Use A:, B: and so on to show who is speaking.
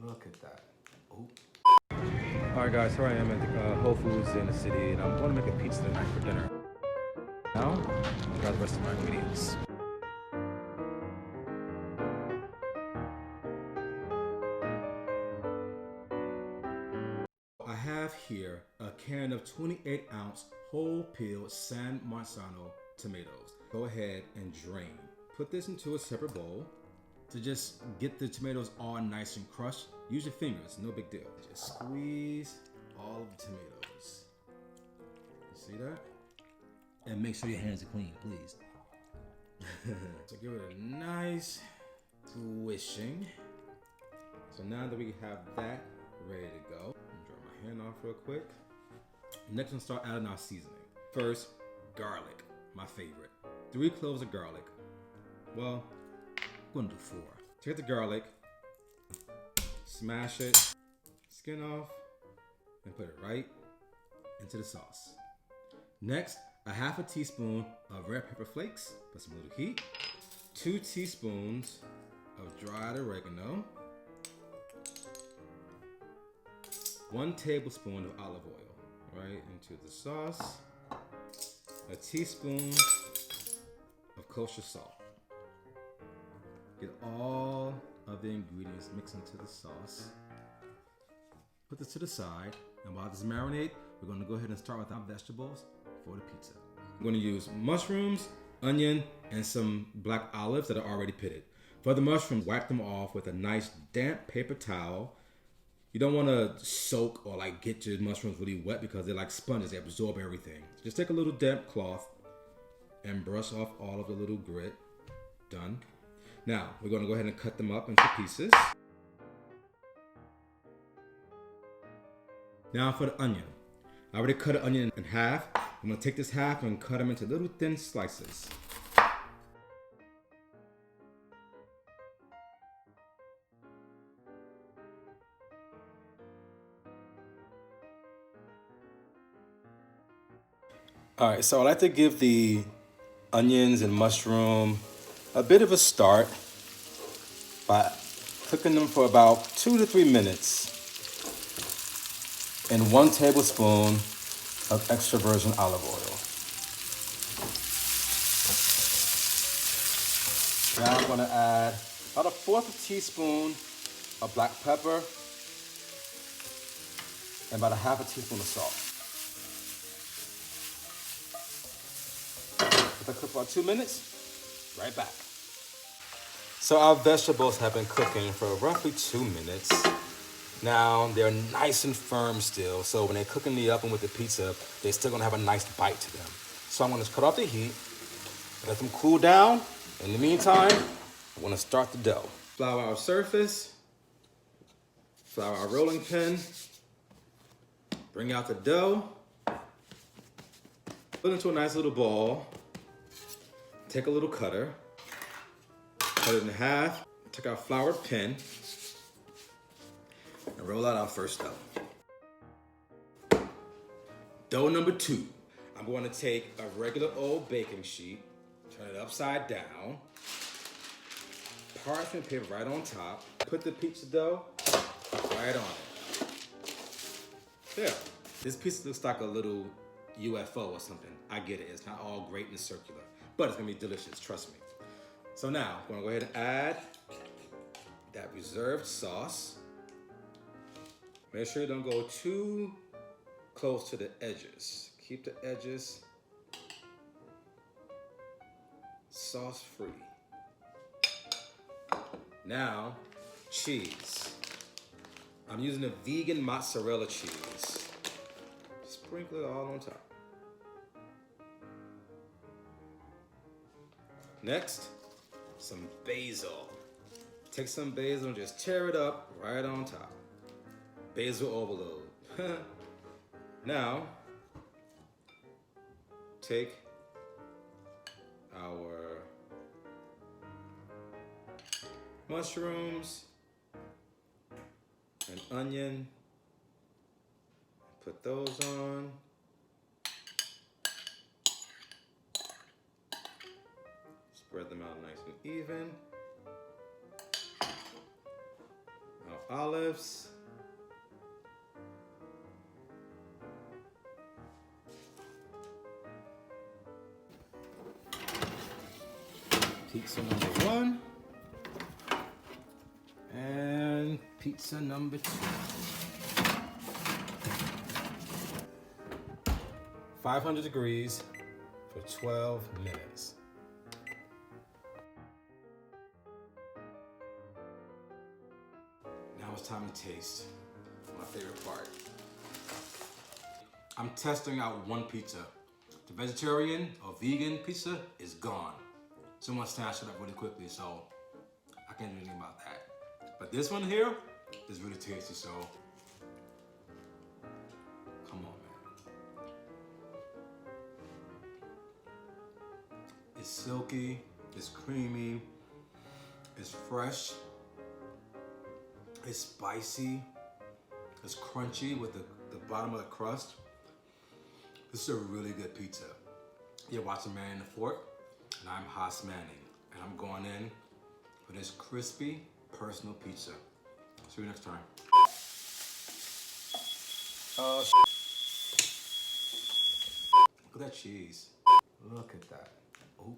A: Look at that. Oh.
B: Alright guys, here I am at the Whole Foods in the city, and I'm going to make a pizza tonight for dinner. Now, I'll grab the rest of my ingredients. I have here a can of 28-ounce whole peeled San Marzano tomatoes. Go ahead and drain. Put this into a separate bowl to just get the tomatoes all nice and crushed. Use your fingers, no big deal. Just squeeze all of the tomatoes. You see that? And make sure your hands are clean, please. So give it a nice squishing. So now that we have that ready to go, dry my hand off real quick. Next, we'll start adding our seasoning. First, garlic, my favorite. 3 cloves of garlic. Well, I'm gonna do 4. Take the garlic, smash it, skin off, and put it right into the sauce. Next, a half a teaspoon of red pepper flakes, put some little heat. 2 teaspoons of dried oregano. 1 tablespoon of olive oil right into the sauce. A teaspoon of kosher salt. Get all of the ingredients mixed into the sauce. Put this to the side, and while this marinate, we're going to go ahead and start with our vegetables for the pizza. I'm going to use mushrooms, onion, and some black olives that are already pitted. For the mushrooms, wipe them off with a nice damp paper towel. You don't want to soak or like get your mushrooms really wet because they're like sponges, they absorb everything. Just take a little damp cloth and brush off all of the little grit. Done. Now, we're going to go ahead and cut them up into pieces. Now for the onion. I already cut an onion in half. I'm going to take this half and cut them into little thin slices. Alright, so I like to give the onions and mushroom a bit of a start by cooking them for about 2 to 3 minutes in 1 tablespoon of extra virgin olive oil. Now I'm going to add about a 1/4 teaspoon of black pepper and about a 1/2 teaspoon of salt. Let that cook for about 2 minutes. Right back. So our vegetables have been cooking for roughly 2 minutes. Now they're nice and firm still, so when they cook in the oven with the pizza, they're still gonna have a nice bite to them. So I'm gonna cut off the heat, let them cool down. In the meantime, I'm gonna start the dough. Flour our surface, flour our rolling pin, bring out the dough, put it into a nice little ball. Take a little cutter, cut it in half, take our floured pin, and roll out our first dough. Dough number 2. I'm going to take a regular old baking sheet, turn it upside down, parchment paper right on top, put the pizza dough right on it. There. This pizza looks like a little UFO or something. I get it, it's not all great and circular. But it's gonna be delicious, trust me. So now, I'm gonna go ahead and add that reserved sauce. Make sure you don't go too close to the edges. Keep the edges sauce free. Now, cheese. I'm using a vegan mozzarella cheese. Sprinkle it all on top. Next, some basil. Take some basil and just tear it up right on top. Basil overload. Now, take our mushrooms and onion, put those on. Spread them out nice and even. olives. Pizza number 1. And pizza number 2. 500 degrees for 12 minutes. Now it's time to taste. My favorite part. I'm testing out one pizza. The vegetarian or vegan pizza is gone. Someone snatched it up really quickly, so I can't do anything about that. But this one here is really tasty, so come on, man. It's silky, it's creamy, it's fresh, it's spicy, it's crunchy with the bottom of the crust. This is a really good pizza. You're watching Man in the Fork, and I'm Haas Manning, and I'm going in for this crispy personal pizza. See you next time. Look at that cheese. Look at that. Oh.